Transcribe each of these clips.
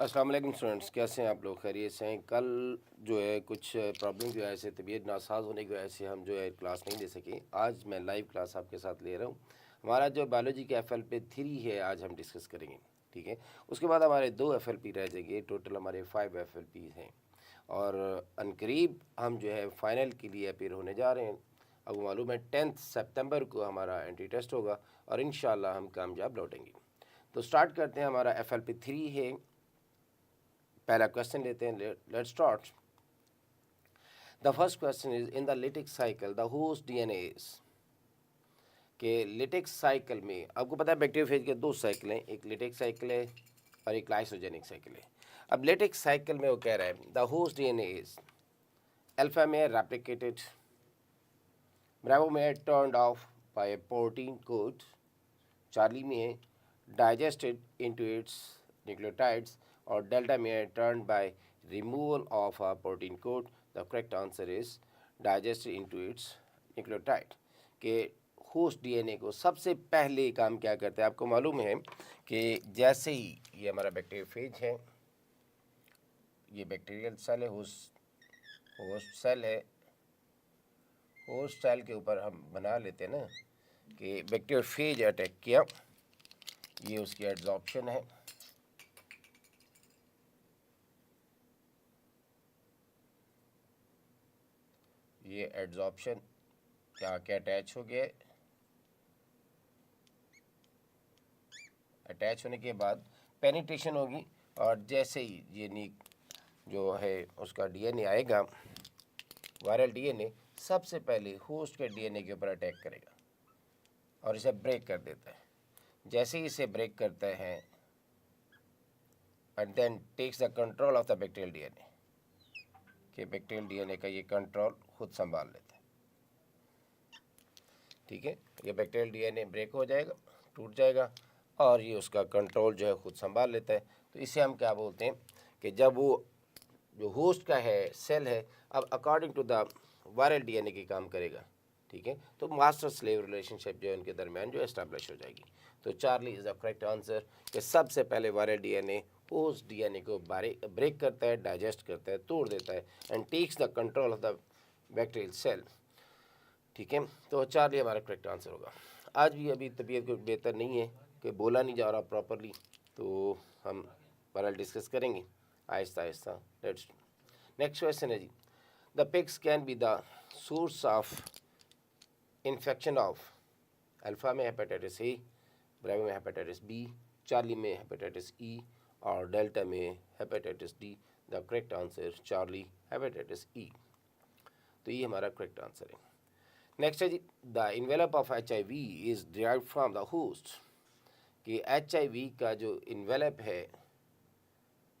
अस्सलाम वालेकुम स्टूडेंट्स, कैसे हैं आप लोग? खैरियत से हैं? कल जो है कुछ प्रॉब्लम की वजह से, तबीयत नासाज होने की वजह से हम जो है क्लास नहीं दे सके। आज मैं लाइव क्लास आपके साथ ले रहा हूँ। हमारा जो बायोलॉजी के FLP-3 है आज हम डिस्कस करेंगे, ठीक है। उसके बाद हमारे 2 FLP रह जाएंगे, टोटल हमारे 5 FLP हैं और अनकरीब हम जो है फ़ाइनल के लिए अपीयर होने जा रहे हैं। अब मालूम है 10 सितंबर को हमारा एंट्री टेस्ट होगा और इंशाल्लाह हम कामयाब लौटेंगे। तो स्टार्ट करते हैं। हमारा FLP-3 है। पहला क्वेश्चन लेते हैं, let's start. The first question is in the lytic cycle the host DNA is के लिटिक साइकिल में आपको पता है बैक्टीरियोफेज के 2 साइकिल हैं, एक लिटिक साइकिल है और एक लाइसोजेनिक साइकिल है। अब लिटिक साइकिल में वो कह रहा है the host DNA is alpha में रेप्लिकेटेड, ब्रावो में turned of bye A protein code, Charlie में digested into its nucleotides, or delta may turned by removal of a protein coat. The correct answer is digested into its nucleotide. के host DNA को सबसे पहले काम क्या करता है? आपको मालूम है कि जैसे ही ये हमारा बैक्टीरियोफेज है, ये बैक्टीरियल सेल है, होस्ट सेल है। होस्ट सेल के ऊपर हम बना लेते हैं ना कि बैक्टीरियोफेज अटैक किया, ये उसकी एड्जॉर्प्शन है। ये एड्जॉर्प्शन क्या क्या अटैच हो गया। अटैच होने के बाद पेनिट्रेशन होगी और जैसे ही ये जो है उसका DNA आएगा, वायरल DNA सबसे पहले होस्ट के DNA के ऊपर अटैक करेगा और इसे ब्रेक कर देता है। जैसे ही इसे ब्रेक करता है and then takes the control of the bacterial DNA, कि बैक्टीरियल DNA का ये कंट्रोल खुद संभाल लेता है, ठीक है। ये बैक्टीरियल DNA ब्रेक हो जाएगा, टूट जाएगा और ये उसका कंट्रोल जो है खुद संभाल लेता है। तो इसे हम क्या बोलते हैं कि जब वो जो होस्ट का है सेल है अब according to the viral DNA की काम करेगा, ठीक है। तो मास्टर स्लेव रिलेशनशिप जो है उनके दरमियान जो एस्टैब्लिश हो जाएगी। तो Charlie is the correct answer कि सबसे पहले वायरल DNA होस्ट DNA को ब्रेक करता है, डाइजेस्ट करता है, तोड़ देता है and takes the control of the bacterial cell, ठीक है। तो चार्ली हमारा करेक्ट आंसर होगा। आज भी अभी तबीयत को बेहतर नहीं है कि बोला नहीं जा रहा प्रॉपरली, तो हम बहरहाल डिस्कस करेंगे Aahista Aahista. Let's next question है जी, the pigs can be the source of infection of alpha में हेपेटाइटिस ए, ब्रेवो में हेपेटाइटिस बी, चार्ली में हेपेटाइटिस ई और डेल्टा में hepatitis D. The correct answer Charlie hepatitis E. तो ये हमारा करेक्ट आंसर है। नेक्स्ट है जी, the envelope of HIV is derive from the host, कि HIV का जो इन्वेलप है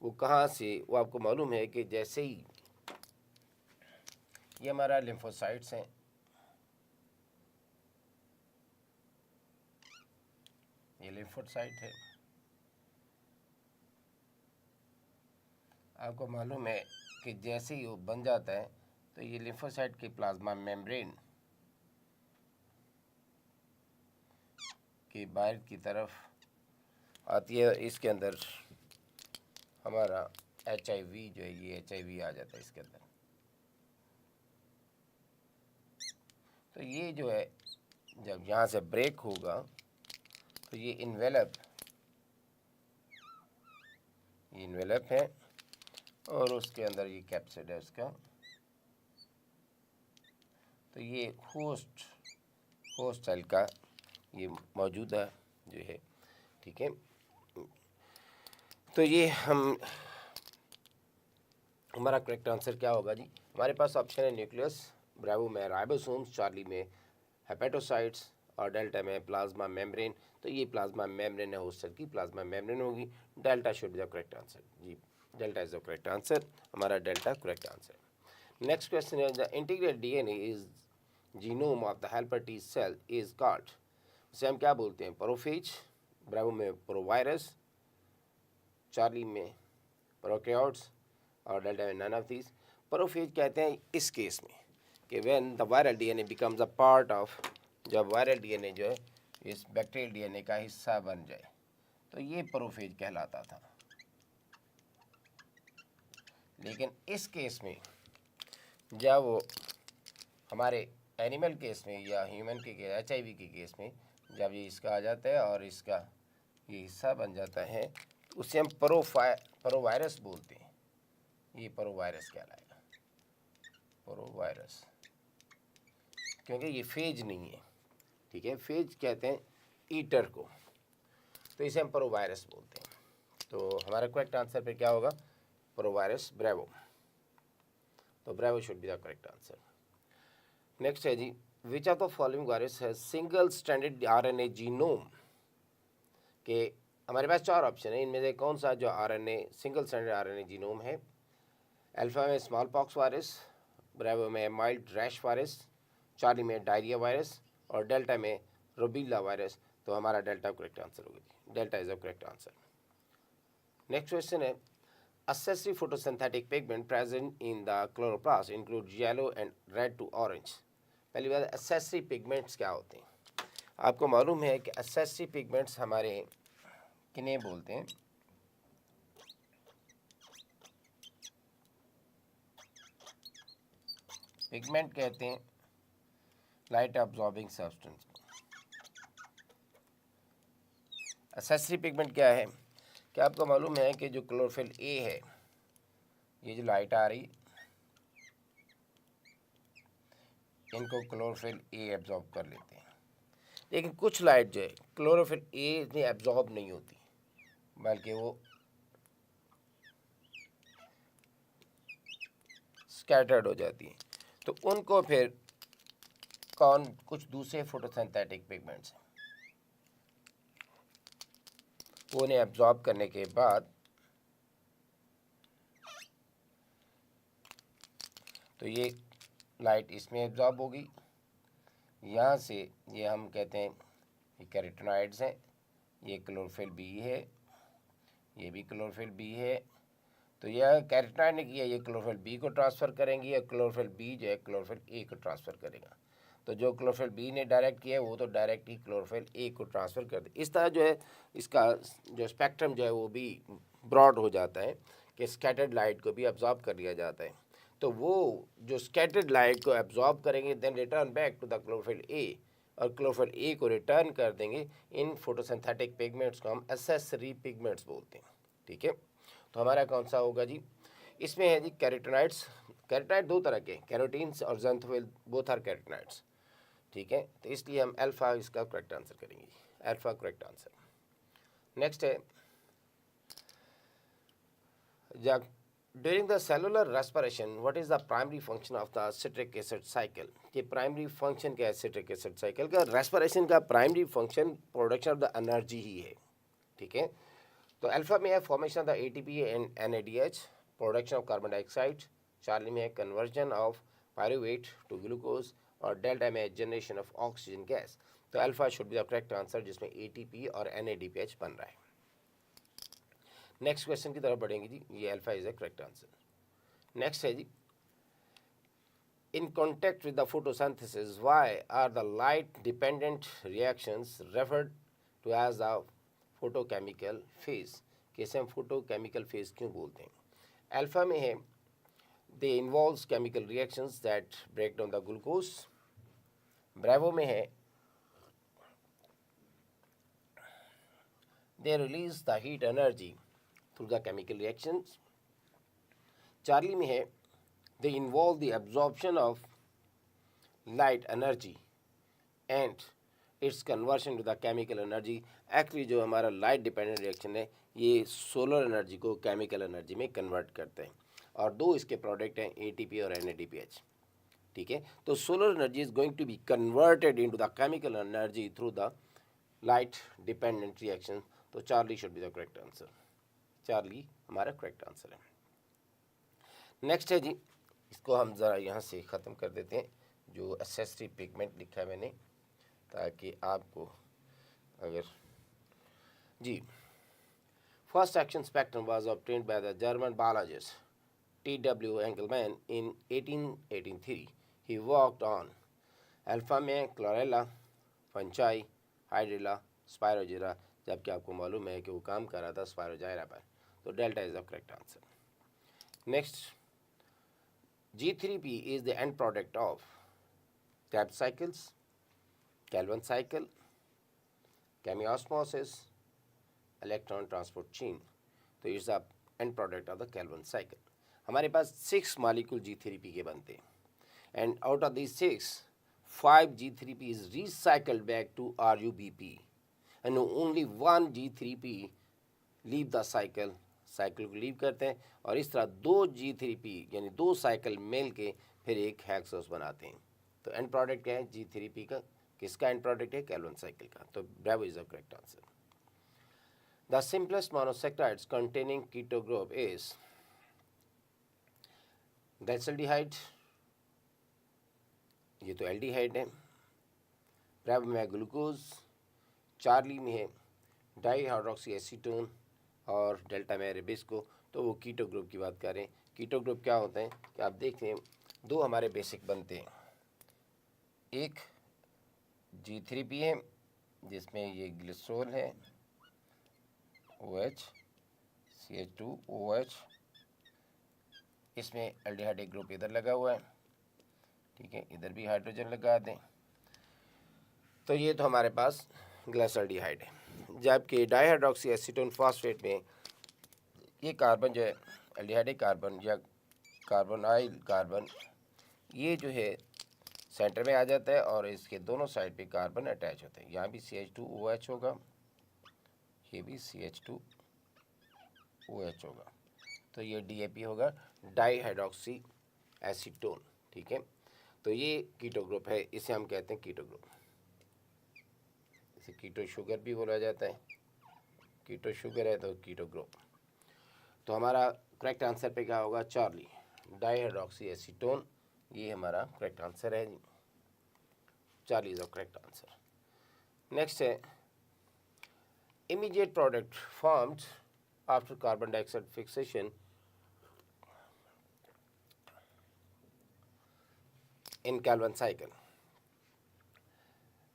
वो कहाँ से, वो आपको मालूम है कि जैसे ही ये हमारा लिम्फोसाइट्स हैं, ये लिम्फोसाइट है, आपको मालूम है कि जैसे ही वो बन जाता है तो ये लिम्फोसाइट की प्लाज्मा मेम्ब्रेन की बाहर की तरफ आती है, इसके अंदर हमारा HIV जो है ये HIV आ जाता है इसके अंदर। तो ये जो है जब यहाँ से ब्रेक होगा तो ये इन्वेलप है और उसके अंदर ये कैप्सिड है उसका। तो ये होस्ट सेल का ये मौजूदा जो है, ठीक है। तो ये हमारा करेक्ट आंसर क्या होगा जी? हमारे पास ऑप्शन है न्यूक्लियस, ब्रेवो में राइबोसोम्स, चार्ली में हेपेटोसाइट्स और डेल्टा में प्लाज्मा मेम्ब्रेन। तो ये प्लाज्मा मेम्ब्रेन है, होस्ट सेल की प्लाज्मा मेम्ब्रेन होगी। Delta should be the correct answer जी, delta is the correct answer, हमारा delta correct answer. Next question है the integrated DNA is genome of the helper T cell is called, उसे हम क्या बोलते हैं? प्रोफेज, ब्रेवो में प्रोवायरस, चार्ली में प्रोकैरियोट्स और डेल्टा में नन ऑफ दीज। प्रोफेज कहते हैं इस केस में कि when the viral DNA becomes a part of, जब वायरल DNA जो है इस बैक्टीरियल DNA का हिस्सा बन जाए तो ये प्रोफेज कहलाता था। लेकिन इस केस में जब वो हमारे एनिमल केस में या ह्यूमन के HIV के केस में जब ये इसका आ जाता है और इसका ये हिस्सा बन जाता है तो उसे हम परोवायरस बोलते हैं। ये परोवायरस कहलाएगा, परोवायरस, क्योंकि ये फेज नहीं है, ठीक है। फेज कहते हैं ईटर को, तो इसे हम परोवायरस बोलते हैं। तो हमारा करेक्ट आंसर पे क्या होगा? Provirus, bravo. तो bravo should be the correct answer. Next है जी, which of the following virus है सिंगल स्ट्रैंडेड RNA जीनोम? के हमारे पास 4 ऑप्शन है, इनमें से कौन सा जो सिंगल स्ट्रैंडेड RNA जीनोम है? अल्फा में स्मॉल पॉक्स वायरस, ब्रेवो में माइल्ड रैश वायरस, चार्ली में डायरिया वायरस और डेल्टा में रूबेला वायरस। तो हमारा डेल्टा करेक्ट आंसर होगा। Delta is the correct answer. Next question है, accessory photosynthetic pigment present in the chloroplast include yellow and red to orange। पहली बात, accessory pigments क्या होते हैं? आपको मालूम है कि accessory pigments हमारे किन्हें बोलते हैं? पिगमेंट कहते हैं light absorbing substance. accessory pigment क्या है? क्या आपको मालूम है कि जो क्लोरोफिल ए है, ये जो लाइट आ रही, इनको क्लोरोफिल ए एब्जॉर्ब कर लेते हैं। लेकिन कुछ लाइट जो है क्लोरोफिल ए में एब्जॉर्ब नहीं होती, बल्कि वो स्कैटर्ड हो जाती है। तो उनको फिर कुछ दूसरे फोटोसिंथेटिक पिगमेंट्स हैं, वो उन्हें एब्जॉर्ब करने के बाद तो ये लाइट इसमें एब्जॉर्ब होगी। यहाँ से ये हम कहते हैं ये कैरोटीनॉइड्स हैं, ये क्लोरोफिल बी है, ये भी क्लोरोफिल बी है। तो यह कैरोटीनॉइड ने किया, ये क्लोरोफिल बी को ट्रांसफ़र करेंगी, या क्लोरोफिल बी जो है क्लोरोफिल ए को ट्रांसफ़र करेगा। तो जो क्लोरोफिल बी ने डायरेक्ट किया है वो तो डायरेक्ट ही क्लोरोफिल ए को ट्रांसफ़र कर दे। इस तरह जो है इसका जो स्पेक्ट्रम जो है वो भी ब्रॉड हो जाता है कि स्कैटर्ड लाइट को भी एब्जॉर्ब कर लिया जाता है। तो वो जो स्कैटर्ड लाइट को एब्जॉर्ब करेंगे then return back to the chlorophyll A, और क्लोरोफिल ए को रिटर्न कर देंगे। इन फोटोसिंथेटिक पिगमेंट्स को हम एक्सेसरी पिगमेंट्स बोलते हैं, ठीक है। तो हमारा कौन सा होगा जी? इसमें है जी कैरोटीनॉइड्स। कैरोटीनॉइड 2 तरह के, कैरोटीन्स और ज़ैंथोफिल, बोथ आर कैरोटीनॉइड्स, ठीक है। तो इसलिए हम अल्फ़ा इसका करेक्ट आंसर करेंगे, अल्फ़ा करेक्ट आंसर। नेक्स्ट है, during the cellular respiration what is the primary function of the citric acid cycle? ये प्राइमरी फंक्शन क्या है सिट्रिक एसिड साइकिल का? रेस्पिरेशन का primary function production of the energy ही है, ठीक है। तो अल्फा में है formation of the ATP and NADH, production of carbon dioxide. Charlie में है conversion of pyruvate to glucose, और डेल्टा में है जनरेशन ऑफ ऑक्सीजन गैस। तो alpha should be the correct answer, जिसमें ATP और NADPH बन रहा है। नेक्स्ट क्वेश्चन की तरफ बढ़ेंगे जी, ये alpha is the correct answer. Next है जी, in contact with the photosynthesis why are the light dependent reactions referred to as the photochemical phase? कैसे हम photochemical phase क्यों बोलते हैं? अल्फा में है they involves chemical reactions that break down the glucose। Bravo में है they release the heat energy through the chemical reactions। Charlie में है they involve the absorption of light energy and its conversion to the chemical energy। Actually जो हमारा light dependent reaction है ये solar energy को chemical energy में convert करते हैं, और 2 इसके प्रोडक्ट हैं ATP और NADPH, ठीक है। तो solar energy is going to be converted into the chemical energy through the light dependent reaction. तो Charlie should be the correct answer, Charlie हमारा करेक्ट आंसर है। नेक्स्ट है जी, इसको हम ज़रा यहाँ से ख़त्म कर देते हैं, जो एक्सेसरी पिगमेंट लिखा है मैंने, ताकि आपको अगर जी first action spectrum was obtained by the German biologist T.W. Engelmann in 1883। He worked on alpha में क्लोरेला, फंचाई, हाइड्रिला, स्पायरोजिरा, जबकि आपको मालूम है कि वो काम कर रहा था स्पायरोजाइरा पर। तो delta is the correct answer. Next, G3P is the end product of Krebs cycles, Calvin cycle, chemiosmosis, electron transport chain. तो it's the end product of the Calvin cycle. हमारे पास 6 मॉलिक्यूल G3P के बनते हैं, and out of this 6, 5 G3P is recycled back to RUBP, and only 1 G3P leave the cycle को leave करते हैं, और इस तरह 2 G3P यानी 2 साइकिल मिल के फिर एक हेक्सोस बनाते हैं. तो एंड प्रोडक्ट क्या है G3P का? किसका एंड प्रोडक्ट है? कैल्विन साइकिल का. तो bravo is the correct answer. The simplest monosaccharides containing keto group is glyceraldehyde, ये तो एल्डिहाइड है. ब्रेवो में ग्लूकोज, चार्ली में है डाईहाइड्रोक्सी एसीटोन, और डेल्टा में रिबिस्को. तो वो कीटो ग्रुप की बात करें. कीटो ग्रुप क्या होते हैं कि आप देखते हैं, 2 हमारे बेसिक बनते हैं. एक G3P है जिसमें ये ग्लिसरॉल है, OH, CH2OH, इसमें एल्डिहाइड एक ग्रुप इधर लगा हुआ है, ठीक है, इधर भी हाइड्रोजन लगा दें. तो ये तो हमारे पास ग्लिसरॉल्डिहाइड है. जबकि डाईहाइड्रोक्सी एसीटोन फॉस्फेट में ये कार्बन जो है एल्डिहाइड कार्बन या कार्बोनाइल कार्बन, ये जो है सेंटर में आ जाता है और इसके दोनों साइड पे कार्बन अटैच होते हैं. यहाँ भी CH2OH होगा, ये भी CH2OH होगा. तो ये DAP होगा, डाईहाइड्रोक्सी एसीटोन. ठीक है, तो ये कीटो ग्रुप है, इसे हम कहते हैं कीटो ग्रुप. इसे कीटो शुगर भी बोला जाता है. कीटो शुगर है तो कीटो ग्रुप. तो हमारा करेक्ट आंसर पे क्या होगा? चार्ली, डाईहाइड्रोक्सी एसीटोन, ये हमारा करेक्ट आंसर है. Charlie is the correct answer. Next है immediate product formed after carbon dioxide fixation in Calvin cycle.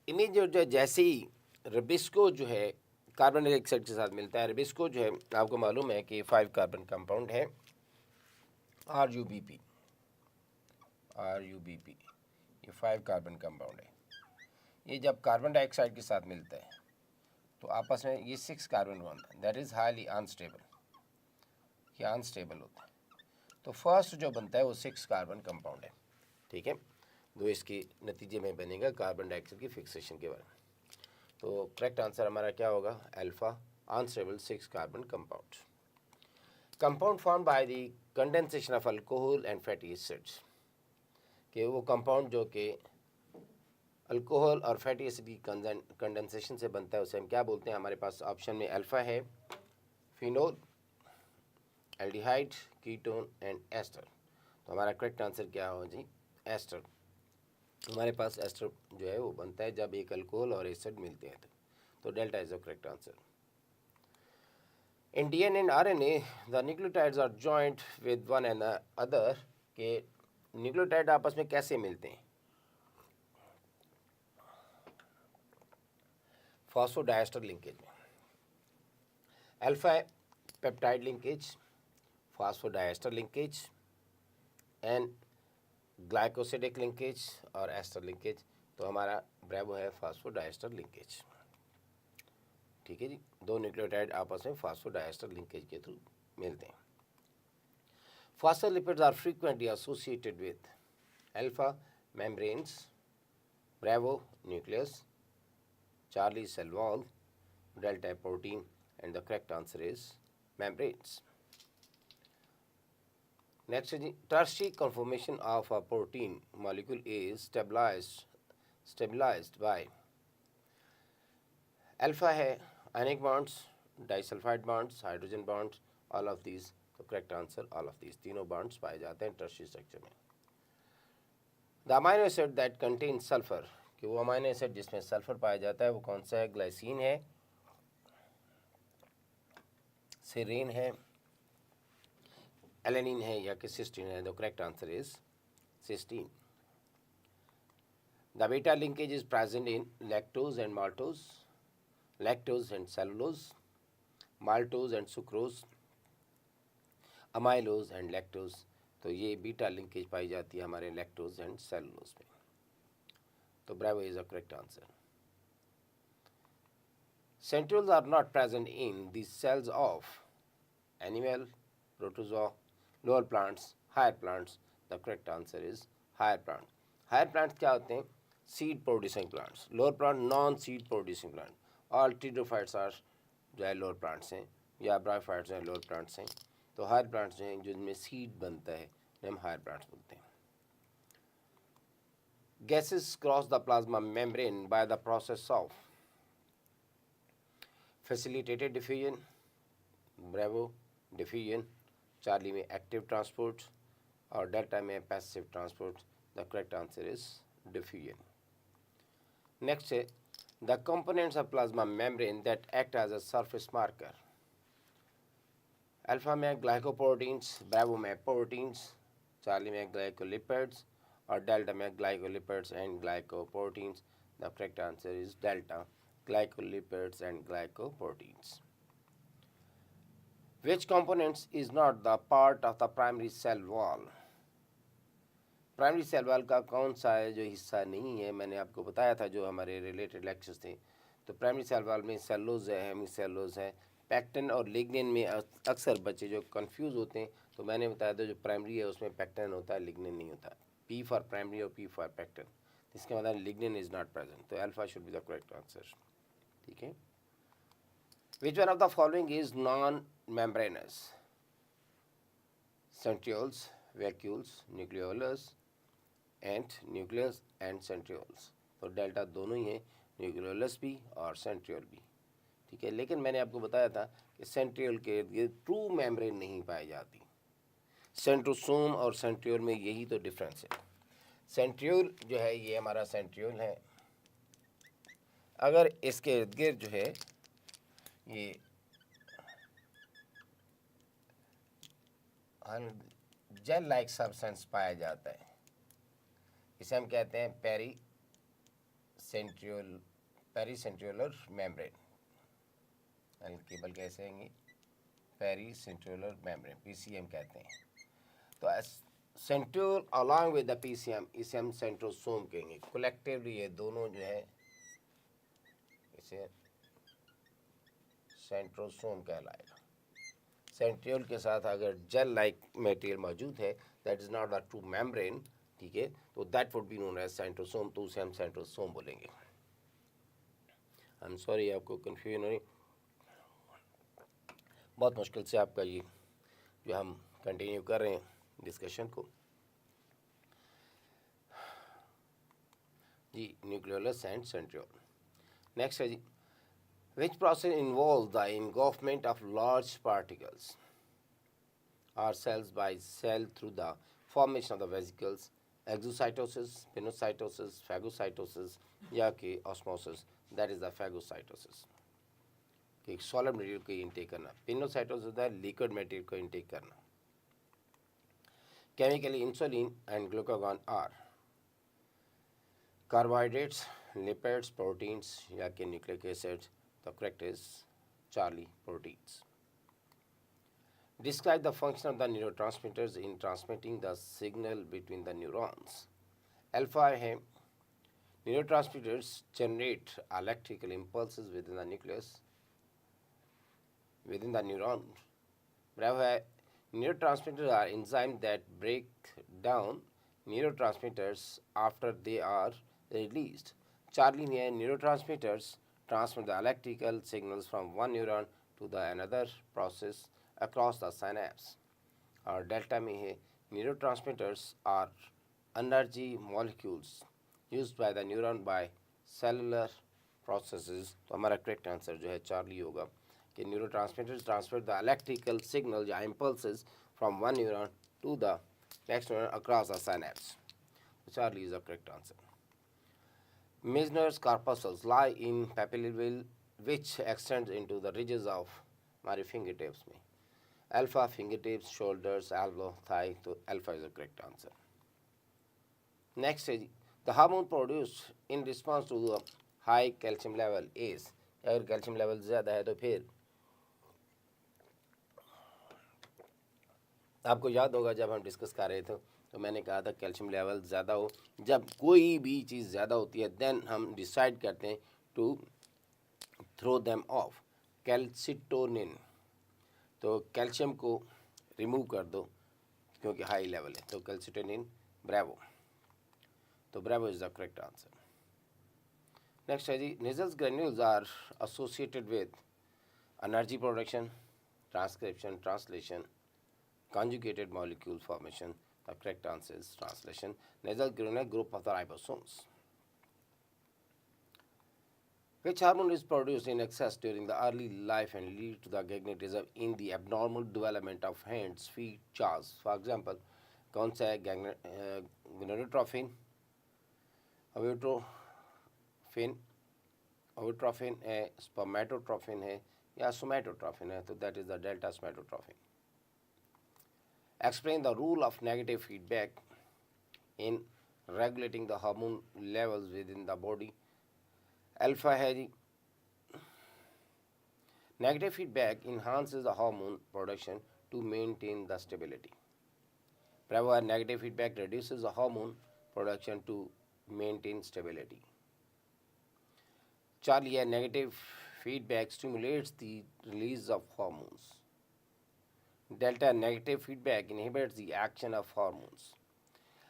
immediate जो जैसे ही रिबिस्को जो है कार्बन डाइऑक्साइड के साथ मिलता है, रिबिस्को जो है आपको मालूम है कि 5 कार्बन कंपाउंड है, RUBP, ये 5 कार्बन कंपाउंड है. ये जब कार्बन डाइऑक्साइड के साथ मिलता है तो आपस में ये 6 कार्बन बनता है. दैट इज़ हाईली अनस्टेबल, ये अनस्टेबल होता है. तो फर्स्ट जो बनता है वो 6 कार्बन कंपाउंड है. ठीक है, जो इसके नतीजे में बनेगा कार्बन डाइऑक्साइड की फिक्सेशन के बारे में. तो करेक्ट आंसर हमारा क्या होगा? Alpha, unstable 6 carbon compound. Compound form by the condensation of alcohol and fatty acids, कि वो कंपाउंड जो कि अल्कोहल और फैटी एसिड की कंडेंसेशन से बनता है उसे हम क्या बोलते हैं? हमारे पास ऑप्शन में अल्फा है, phenol, aldehyde, ketone and ester. तो हमारा करेक्ट आंसर क्या होगा जी? एस्टर. हमारे पास एस्टर जो है वो बनता है जब एक अल्कोहल और एसिड मिलते हैं. तो delta is the correct answer. In DNA and RNA, the nucleotides are joined with one another, के न्यूक्लियोटाइड आपस में कैसे मिलते हैं? फॉस्फोडाइस्टर लिंकेज में. अल्फा है peptide linkage, phosphodiester linkage, and glycosidic linkage और एस्टर लिंकेज. तो हमारा ब्रेवो है फॉस्फोडाइस्टर लिंकेज. ठीक है जी, 2 न्यूक्लियोटाइड आपस में फॉस्फोडाइस्टर लिंकेज के थ्रू मिलते हैं. Phospholipids are frequently associated with alpha membranes, Bravo nucleus, Charlie cell wall, delta protein, and the correct answer is membranes. Next is the tertiary conformation of a protein molecule is stabilized by alpha है ionic bonds, disulfide bonds, hydrogen bonds, all of these. तो correct answer all of these, तीनों bonds पाए जाते हैं tertiary structure में. The amino acid that contain sulphur, कि वो amino acid जिसमें सल्फर पाया जाता है वो कौन सा है? ग्लाइसिन है, सेरीन है, एलेनिन है या कि सिस्टीन है? The correct answer is cysteine. The beta linkage is present in lactose and maltose, lactose and cellulose, maltose and sucrose, amylose and lactose, तो ये बीटा लिंकेज पाई जाती है हमारे लैक्टोज एंड सेलुलोज में। तो Bravo is a correct answer. Centrioles are not present in the cells of animal, protozoa, lower plants, higher plants. The correct answer is higher plant. Higher plants क्या होते हैं? Seed producing plants. Lower plant non seed producing plant. All pteridophytes are जो है lower plants हैं, या bryophytes हैं lower plants हैं। तो higher plants जो हैं जिनमें seed बनता है हम higher plants बोलते हैं। Gases cross the plasma membrane by the process of facilitated diffusion, bravo diffusion, Charlie में एक्टिव ट्रांसपोर्ट और डेल्टा में passive transport. The correct answer is diffusion. Next है the components of plasma membrane that act as a surface marker. Alpha में glycoproteins, bravo में proteins, Charlie में glycolipids और delta में glycolipids and glycoproteins. The correct answer is delta, glycolipids and glycoproteins. Which components is not the part of the primary cell wall? Primary cell wall का कौन सा है जो हिस्सा नहीं है? मैंने आपको बताया था जो हमारे रिलेटेड लेक्चर्स थे। तो प्राइमरी सेल वॉल में सेलुलोज है, हेमीसेलुलोज है, पैक्टिन और लिग्निन में अक्सर बच्चे जो कंफ्यूज होते हैं, तो मैंने बताया था जो प्राइमरी है उसमें पैक्टिन होता है, लिग्निन नहीं होता। पी फॉर प्राइमरी और पी फॉर पैक्टिन, इसके मतलब लिग्निन इज नॉट प्रेजेंट। तो alpha should be the correct answer. ठीक है। Which one of the following is non membranes? Centrioles, vacuoles, nucleolus and nucleus and centrioles. तो delta दोनों ही हैं, nucleolus भी और सेंट्रियोल भी। ठीक है, लेकिन मैंने आपको बताया था कि सेंट्रियोल के इर्द ट्रू मेम्ब्रेन नहीं पाई जाती। सेंट्रोसोम और सेंट्रियोल में यही तो डिफरेंस है। सेंट्रियोल जो है ये हमारा सेंट्रियोल है, अगर इसके इर्द गिर्द जो है ये जेल लाइक सब्सटेंस पाया जाता है, इसे हम कहते हैं पेरीसेंट्रियोलर मेम्ब्रेन। केबल कैसे आएंगे? पेरीसेंट्रियोलर मेम्ब्रेन, पीसीएम कहते हैं। तो centriole along with the PCM इसे हम सेंट्रोसोम कहेंगे। कलेक्टिवली ये दोनों जो है इसे सेंट्रोसोम कहलाएगा। सेंट्रियोल के साथ अगर जेल लाइक मटेरियल मौजूद है, that is not the true membrane, ठीक है, तो that would be known as centrosome, तो उसे हम सेंट्रोसोम बोलेंगे। आई एम सॉरी आपको कन्फ्यूजन हो रही, बहुत मुश्किल से आपका ये जो हम कंटिन्यू कर रहे हैं डिस्कशन को। जी, न्यूक्लियोलस एंड सेंट्रियोल। नेक्स्ट है जी, which process involves the engulfment of large particles or cells by cell through the formation of the vesicles, exocytosis, pinocytosis, phagocytosis या कि osmosis, that is the phagocytosis। कि एक solid material को intake करना, pinocytosis होता है liquid material को intake करना। Chemically insulin and glucagon are carbohydrates, lipids, proteins या कि nucleic acids. The correct is Charlie proteins. Describe the function of the neurotransmitters in transmitting the signal between the neurons. Alpha है, neurotransmitters generate electrical impulses within the nucleus, within the neuron. Bravo है, neurotransmitters are enzymes that break down neurotransmitters after they are released. Charlie है, neurotransmitters transmit the electrical signals from one neuron to the another process across the synapse। और delta में है, neurotransmitters are energy molecules used by the neuron by cellular processes। तो हमारा correct answer जो है Charlie होगा कि neurotransmitters transmit the electrical signal या impulses from one neuron to the next neuron across the synapse। So Charlie is the correct answer। Meissner's corpuscles lie in papillary which extends into the ridges of हमारे fingertips में। Alpha fingertips, shoulders, elbow, thigh, तो alpha is the correct answer। Next is the hormone produced in response to the high calcium level is, अगर calcium level ज़्यादा है तो फिर आपको याद होगा जब हम डिस्कस कर रहे थे तो मैंने कहा था कैल्शियम लेवल ज़्यादा हो, जब कोई भी चीज़ ज़्यादा होती है देन हम डिसाइड करते हैं to throw them off. Calcitonin, तो कैल्शियम को रिमूव कर दो क्योंकि हाई लेवल है, तो कैल्सिटोनिन ब्रेवो, तो bravo is the correct answer. Next है जी, Nissl's granules are associated with energy production, transcription, translation, conjugated molecule formation. The correct answer is translation. Nasal granule group of the ribosomes. Which hormone is produced in excess during the early life and lead to the gagnetism in the abnormal development of hands, feet, jaws? For example, कौन सा है? gonadotrophin, ovotrophin है, spermatotrophin है या somatotrophin है, तो that is the delta somatotrophin. Explain the role of negative feedback in regulating the hormone levels within the body. Alpha है जी, negative feedback enhances the hormone production to maintain the stability. Bravo है, negative feedback reduces the hormone production to maintain stability. Charlie है, negative feedback stimulates the release of hormones. Delta, negative feedback inhibits the action of hormones.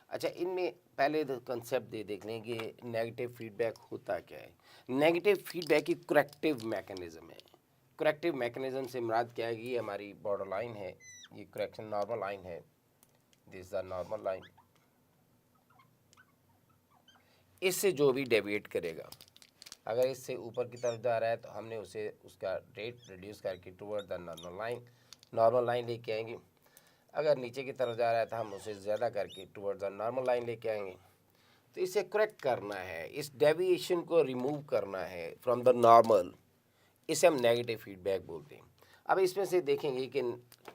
अच्छा, इनमें पहले तो concept देख लें कि negative feedback होता क्या है। नेगेटिव फीडबैक एक करेक्टिव मैकेनिज्म है। करेक्टिव मैकेनिज्म से मुराद क्या है कि ये हमारी बॉर्डर लाइन है, ये करेक्शन नॉर्मल लाइन है, this is the normal line. इससे जो भी डेविएट करेगा, अगर इससे ऊपर की तरफ जा रहा है तो हमने उसे उसका रेट रिड्यूस करके टुवर्ड द नॉर्मल लाइन लेके आएंगे। अगर नीचे की तरफ जा रहा है तो हम उसे ज़्यादा करके टुवर्ड्स द नॉर्मल लाइन लेके आएंगे। तो इसे करेक्ट करना है, इस डेविएशन को रिमूव करना है फ्रॉम द नॉर्मल, इसे हम नेगेटिव फीडबैक बोलते हैं। अब इसमें से देखेंगे कि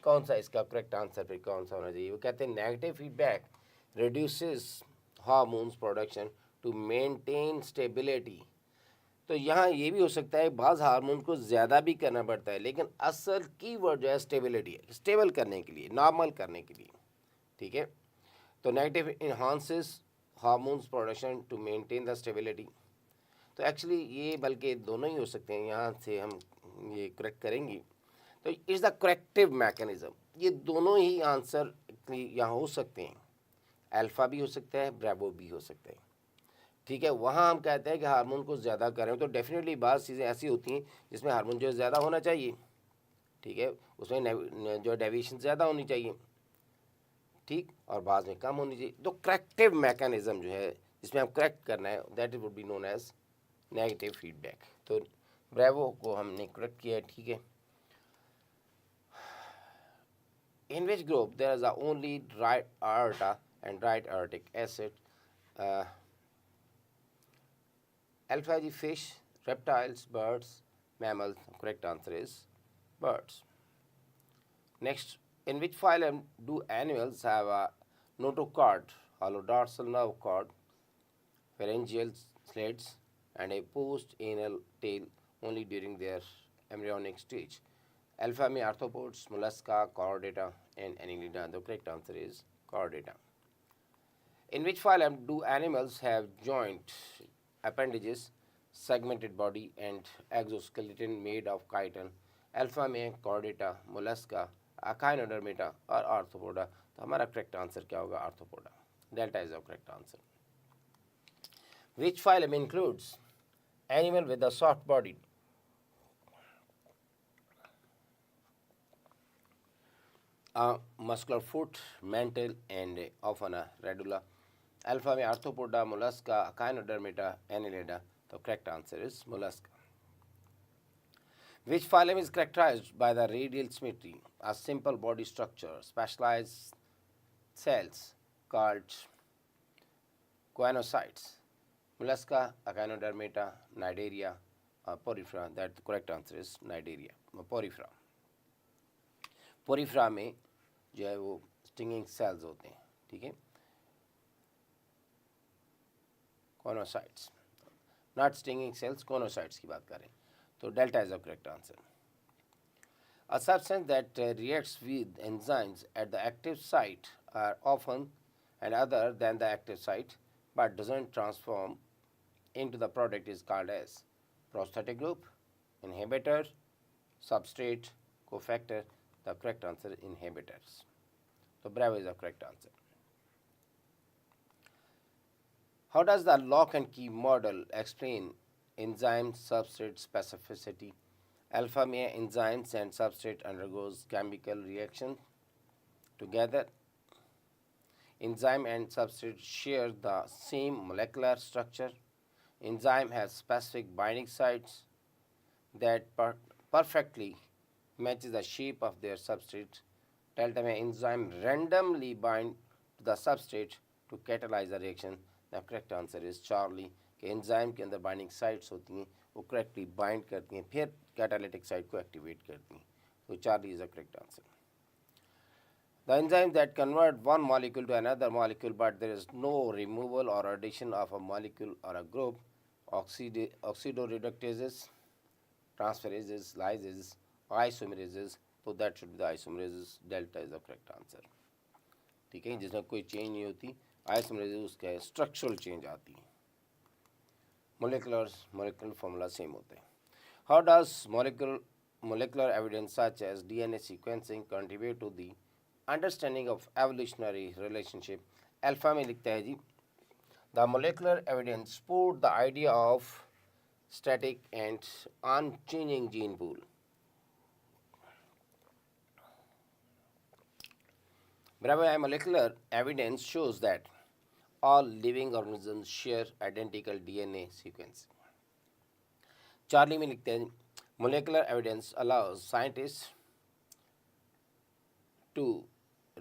कौन सा इसका करेक्ट आंसर फिर कौन सा होना चाहिए। वो कहते हैं negative feedback reduces hormones production to maintain stability. तो यहाँ ये भी हो सकता है बाज़ हार्मोन को ज़्यादा भी करना पड़ता है, लेकिन असल की वर्ड जो है स्टेबिलिटी है, स्टेबल करने के लिए, नॉर्मल करने के लिए। ठीक है, तो negative enhances hormones production to maintain the stability. तो एक्चुअली ये बल्कि दोनों ही हो सकते हैं, यहाँ से हम ये करेक्ट करेंगे। तो इज़ द करेक्टिव मैकेनिज्म, ये दोनों ही आंसर यहाँ हो सकते हैं, अल्फ़ा भी हो सकता है, ब्रेवो भी हो सकता है। ठीक है, वहाँ हम कहते हैं कि हार्मोन को ज़्यादा करें, तो डेफिनेटली बाज़ चीज़ें ऐसी होती हैं जिसमें हार्मोन जो ज़्यादा होना चाहिए। ठीक है, उसमें जो डेविएशन ज़्यादा होनी चाहिए, ठीक, और बाद में कम होनी चाहिए। तो करेक्टिव मैकेनिज्म जो है जिसमें हम करेक्ट करना है, that would be known as negative feedback. तो ब्रेवो को हमने करेक्ट किया है। ठीक है, in which group there is only right aorta and right aortic acid? Alpha is fish, reptiles, birds, mammals. Correct answer is birds. Next, in which phylum do animals have a notochord, hollow dorsal nerve cord, pharyngeal slits, and a post-anal tail only during their embryonic stage? Alpha में arthropods, mollusca, chordata, and annelida. The correct answer is chordata. In which phylum do animals have joint appendages, segmented body, and exoskeleton made of chitin? Alpha में chordata, mollusca, echinodermata और arthropoda. तो हमारा correct answer क्या होगा? arthropoda. Delta is the correct answer. Which phylum includes animal with a soft body? A muscular foot, mantle, and often a radula. Alpha में arthropoda, mollusca, echinodermata, annelida. The correct answer is mollusca. Which phylum is characterized by the radial symmetry, a simple body structure, specialized cells called choanocytes? Mollusca, echinodermata, cnidaria, porifera. That the correct answer is cnidaria, porifera. पोरिफ्रा में जो है वो stinging cells होते हैं। ठीक है, कॉनोसाइट्स, not stinging cells, कॉनोसाइट्स की बात करें तो delta is the correct answer. A substance that reacts with enzymes at the active site are often and other than the active site but doesn't transform into the product is called as prosthetic group, inhibitor, substrate, cofactor. The correct answer inhibitors. So Bravo is the correct answer. How does the lock and key model explain enzyme substrate specificity? Alpha में enzymes and substrate undergoes chemical reaction together. Enzyme and substrate share the same molecular structure. Enzyme has specific binding sites that perfectly matches the shape of their substrate. Delta में enzyme randomly bind to the substrate to catalyze the reaction. The correct answer is Charlie. कि enzyme के अंदर binding sites होती हैं, वो correctly bind करती हैं, फिर कैटालिटिक साइट को एक्टिवेट करती हैं. So Charlie is the correct answer. The enzyme that convert one molecule to another molecule, but there is no removal or addition of a molecule or a group, oxidoreductases, transferases, lysases, isomerases, so that should be the isomerases. Delta is the correct answer. ठीक है, जिसमें कोई change नहीं होती, isomerases उसका structural change आती है. Molecular formula same होते हैं. How does molecular evidence such as DNA sequencing contribute to the understanding of evolutionary relationship? Alpha में लिखता है जी, the molecular evidence support the idea of static and unchanging gene pool. Bravo, molecular evidence shows that all living organisms share identical DNA sequence. Charlie में लिखते हैं, molecular evidence allows scientists to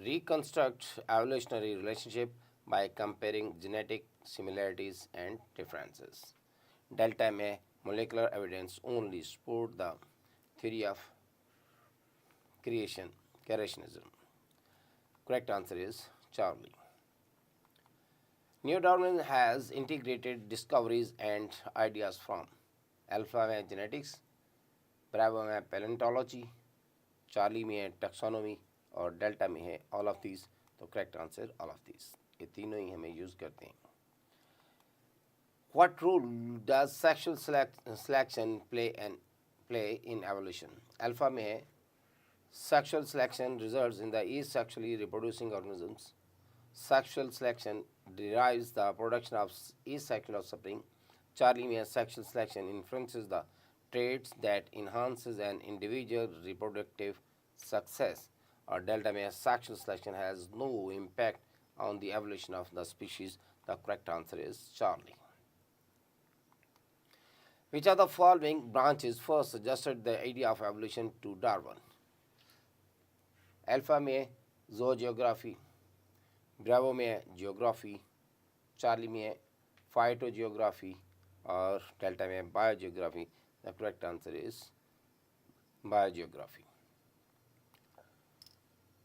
reconstruct evolutionary relationship by comparing genetic similarities and differences. Delta में molecular evidence only support the theory of creationism. Correct answer is Charlie. Neo-Darwin has integrated discoveries and ideas from Alpha में genetics, Bravo में paleontology, Charlie में taxonomy और Delta में है all of these. तो correct answer all of these. ये तीनों ही हमें use करते हैं. What role does sexual selection play in evolution? Alpha में है sexual selection results in the asexually reproducing organisms. Sexual selection derives the production of asexual offspring. Charlie में sexual selection influences the traits that enhances an individual reproductive success. Or Delta में sexual selection has no impact on the evolution of the species. The correct answer is Charlie. Which of the following branches first suggested the idea of evolution to Darwin? Alpha में zoogeography, Bravo में geography, Charlie में phytogeography और Delta में biogeography. The correct answer is biogeography.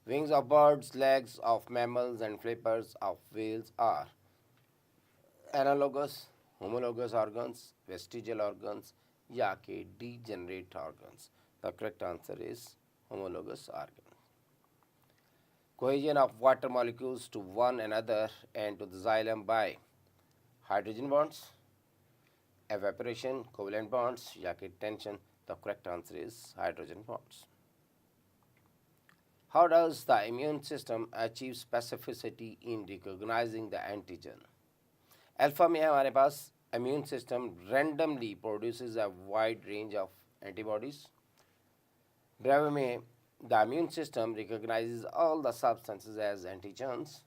Wings of birds, legs of mammals and flippers of whales are analogous, homologous organs, vestigial organs या के degenerate organs. The correct answer is homologous organs. Cohesion of water molecules to one another and to the xylem by hydrogen bonds, evaporation, covalent bonds या कि tension. The correct answer is hydrogen bonds. How does the immune system achieve specificity in recognizing the antigen? Alpha में हमारे पास immune system randomly produces a wide range of antibodies. Bravo में the immune system recognizes all the substances as antigens.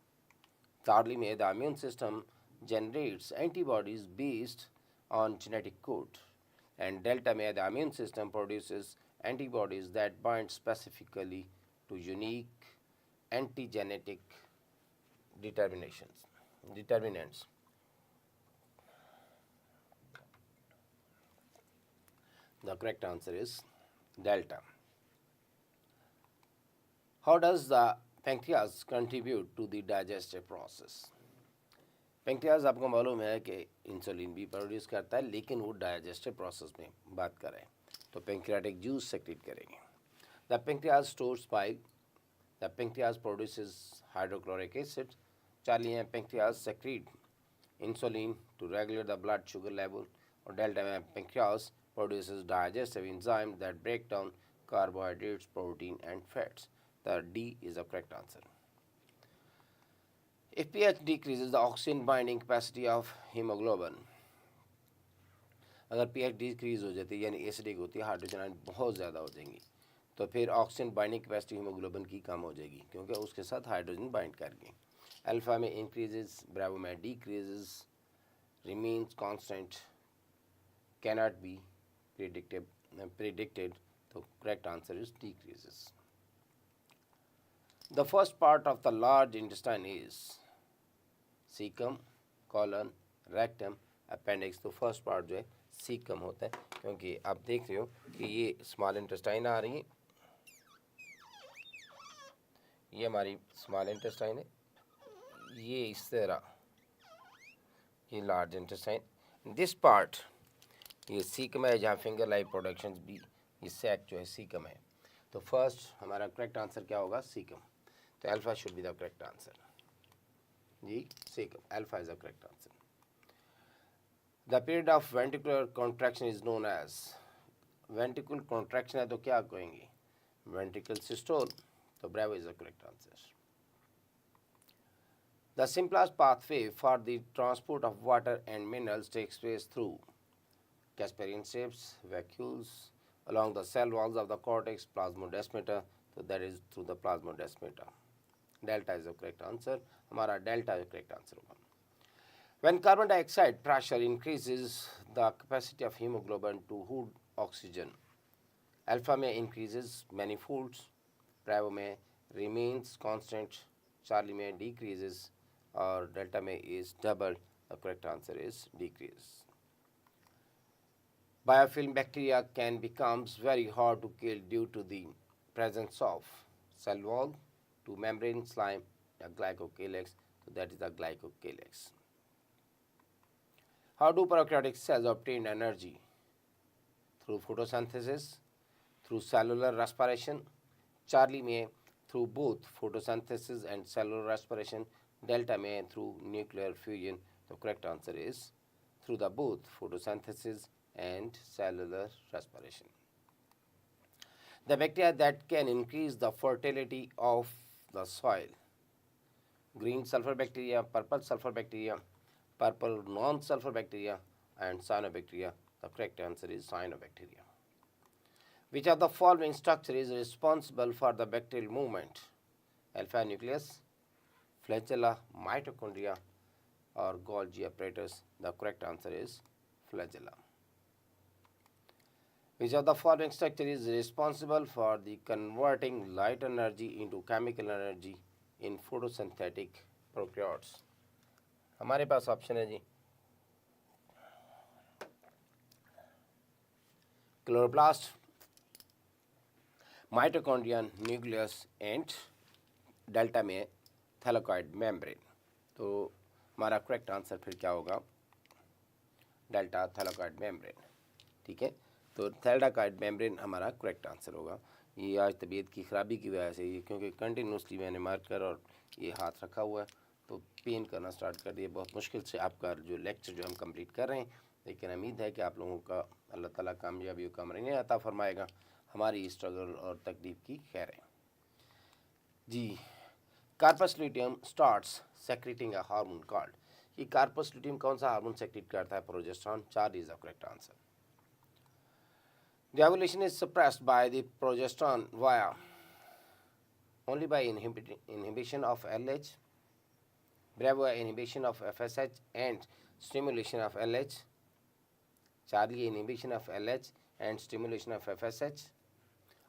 Thirdly में the immune system generates antibodies based on genetic code. And Delta में the immune system produces antibodies that bind specifically to unique antigenetic determinants. The correct answer is Delta. How does the pancreas contribute to the digestive process? Pancreas आपको मालूम है कि insulin भी produce करता है, लेकिन वो डाइजेस्टिव प्रोसेस में बात करें तो पेंक्रियाटिक जूस सेक्रेट करेंगे. The pancreas stores bile. The pancreas produces hydrochloric acid. Charlie में pancreas secrete insulin to regulate the blood sugar level. और delta में pancreas produces digestive enzymes that break down carbohydrates, protein, and fats. The D is the correct answer. If pH decreases the oxygen binding capacity of hemoglobin, अगर pH decrease हो जाती है यानी acidic होती है, hydrogen ion बहुत ज़्यादा हो जाएंगी, तो फिर ऑक्सीजन बाइंडिंग कैपेसिटी हीमोग्लोबिन की कम हो जाएगी क्योंकि उसके साथ हाइड्रोजन बाइंड करेंगे. अल्फा में इंक्रीजेस, ब्रावो में decreases, remains constant, cannot be predicted, तो correct answer is decreases. The first part of the large intestine is caecum, colon, rectum, appendix. तो फर्स्ट पार्ट जो है सीकम होता है क्योंकि आप देख रहे हो कि ये स्मॉल इंटेस्टाइन आ रही है, ये हमारी स्मॉल इंटेस्टाइन है, ये इस तरह ये लार्ज इंटेस्टाइन. दिस पार्ट ये सीकम है जहाँ फिंगर लाइक प्रोडक्शंस भी, ये सैक जो है सीकम है. तो फर्स्ट हमारा करेक्ट आंसर क्या होगा? सीकम. तो alpha should be the correct answer. जी caecum, alpha is the correct answer. The period of ventricular contraction is known as, ventricular contraction है तो क्या कहेंगे? Ventricle systole. तो bravo is the correct answer. The simplest pathway for the transport of water and minerals takes place through Casparian shapes, vacuoles, along the cell walls of the cortex, plasmodesmata. So that is through the plasmodesmata. Delta is the correct answer. हमारा delta is the correct answer होगा. When carbon dioxide pressure increases the capacity of hemoglobin to hold oxygen, alpha में increases manifolds, bravo में remains constant, charlie में decreases, और delta में is double. The correct answer is decrease. Biofilm bacteria can becomes very hard to kill due to the presence of cell wall, to membrane slime, a glycocalyx. So that is the glycocalyx. How do prokaryotic cells obtain energy? Through photosynthesis, through cellular respiration. Charlie में through both photosynthesis and cellular respiration. Delta में through nuclear fusion. The correct answer is through the both photosynthesis and cellular respiration. The bacteria that can increase the fertility of the soil: green sulfur bacteria, purple sulfur bacteria, purple non-sulfur bacteria, and cyanobacteria. The correct answer is cyanobacteria. Which of the following structure is responsible for the bacterial movement? Alpha nucleus, flagella, mitochondria, or Golgi apparatus. The correct answer is flagella. Which of the following structure is responsible for the converting light energy into chemical energy in photosynthetic prokaryotes? हमारे पास option है जी chloroplast, mitochondrion, nucleus and delta में thylakoid membrane. तो हमारा correct answer फिर क्या होगा? Delta thylakoid membrane. ठीक है, तो थैलेकॉइड मेम्ब्रेन हमारा करेक्ट आंसर होगा. ये आज तबीयत की ख़राबी की वजह से, ये क्योंकि कंटिन्यूसली मैंने मार्कर और ये हाथ रखा हुआ है तो पेन करना स्टार्ट कर दिया. बहुत मुश्किल से आपका जो लेक्चर जो हम कंप्लीट कर रहे हैं, लेकिन उम्मीद है कि आप लोगों का अल्लाह ताला कामयाबी और कामयाबी अता फरमाएगा. हमारी स्ट्रगल और तकलीफ की खैर है जी. Corpus luteum starts secreting a hormone called. ये कार्पस ल्यूटियम कौन सा हार्मोन सेक्रेट करता है? Progesterone. 4 is the correct answer. The ovulation is suppressed by the progesterone via only by inhibition of LH, bravo inhibition of FSH and stimulation of LH, Charlie inhibition of LH and stimulation of FSH,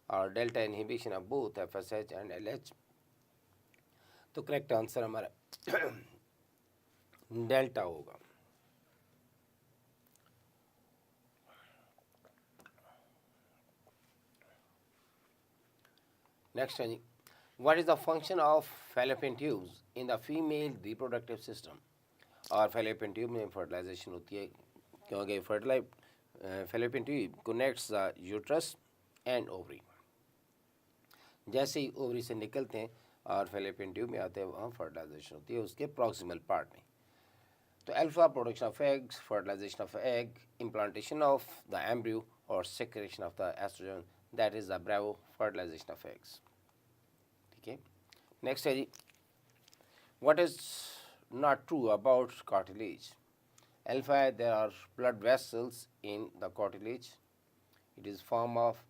or delta inhibition of both FSH and LH. तो correct answer हमारा delta होगा. Next है जी, what is the function of Fallopian tubes in the female reproductive system? और Fallopian tube में fertilization होती है क्योंकि Fallopian tube connects the uterus and ovary. जैसे ही ओवरी से निकलते हैं और फैलोपियन ट्यूब में आते हैं वहाँ फर्टिलाइजेशन होती है उसके प्रॉक्सिमल पार्ट में। तो alpha production of eggs, fertilization of egg, implantation of the embryo और secretion of the estrogen, that is the bravo fertilization of eggs. ठीक है, नेक्स्ट है जी, what is not true about cartilage? Alpha, there are blood vessels in the cartilage. It is form of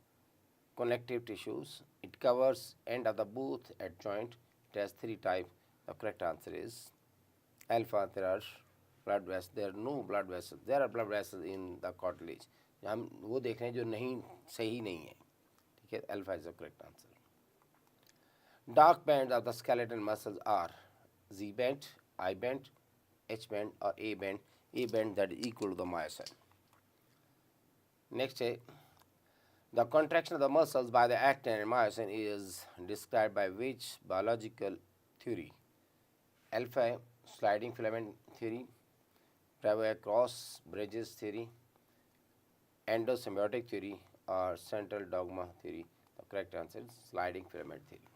connective tissues. It covers end of the both at joint. It has three types. The correct answer is alpha. There are blood vessels. There are no blood vessels. There are blood vessels in the cartilage. हम वो देख रहे हैं जो नहीं सही नहीं है। ठीक है, alpha is the correct answer. Dark bands of the skeletal muscles are Z band, I band, H band or A band. A band that is equal to the myosin. Next है, the contraction of the muscles by the actin and myosin is described by which biological theory? Alpha है sliding filament theory, bravo है cross bridges theory, endosymbiotic theory or central dogma theory. The correct answer is sliding filament theory.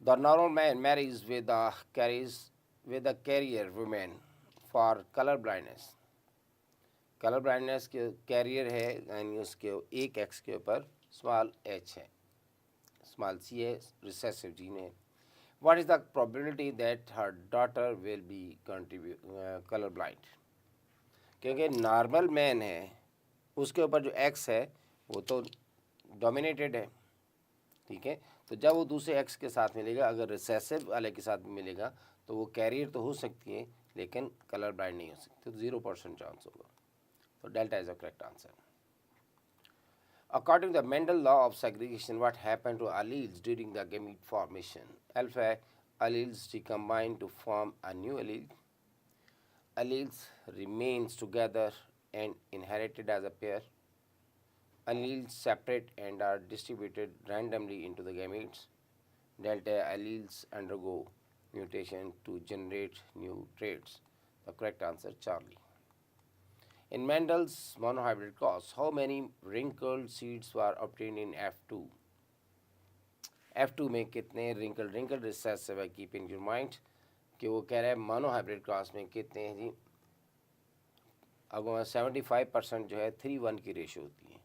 The normal man marries with a carrier woman for colour blindness. Colour blindness के career है यानी उसके एक x के ऊपर small H है, small C है, recessive gene है। What is the probability that her daughter will be colour blind? क्योंकि नॉर्मल मैन है उसके ऊपर जो एक्स है वो तो डोमिनेटेड है। ठीक है, तो जब वो दूसरे एक्स के साथ मिलेगा, अगर रिसेसिव वाले के साथ मिलेगा तो वो कैरियर तो हो सकती है लेकिन कलर ब्लाइंड नहीं हो सकती, तो 0% चांस होगा। तो delta is the correct answer. According to the Mendel law of segregation, what happened to alleles during the gamete formation? Alpha alleles recombine to form a new allele. Alleles remains together and inherited as a pair. Alleles separate and are distributed randomly into the gametes. Delta alleles undergo mutation to generate new traits. The correct answer, Charlie. In Mendel's monohybrid cross, how many wrinkled seeds were obtained in F2? F2 में कितने wrinkled recessive है? Keep in your mind कि वो कह रहा है monohybrid cross में कितने हैं जी? अगर 75% जो है 3:1 की रेशियो होती है,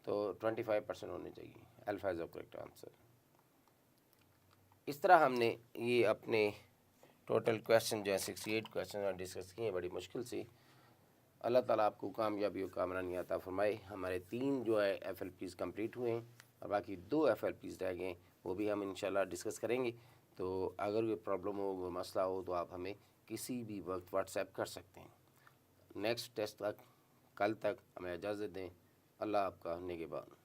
तो 25% होने चाहिए। Alpha is the correct answer. इस तरह हमने ये अपने टोटल क्वेश्चन जो है 68 क्वेश्चन डिस्कस किए हैं बड़ी मुश्किल से। अल्लाह ताला आपको कामयाबी और कामरानी अता फरमाए। हमारे 3 जो है FLPs कंप्लीट हुए हैं और बाकी 2 FLPs रह गए, वो भी हम इंशाल्लाह डिस्कस करेंगे। तो अगर कोई प्रॉब्लम हो, कोई मसला हो तो आप हमें किसी भी वक्त व्हाट्सएप कर सकते हैं। नेक्स्ट टेस्ट तक, कल तक हमें इजाज़त दें। अल्लाह आपका निगहबान।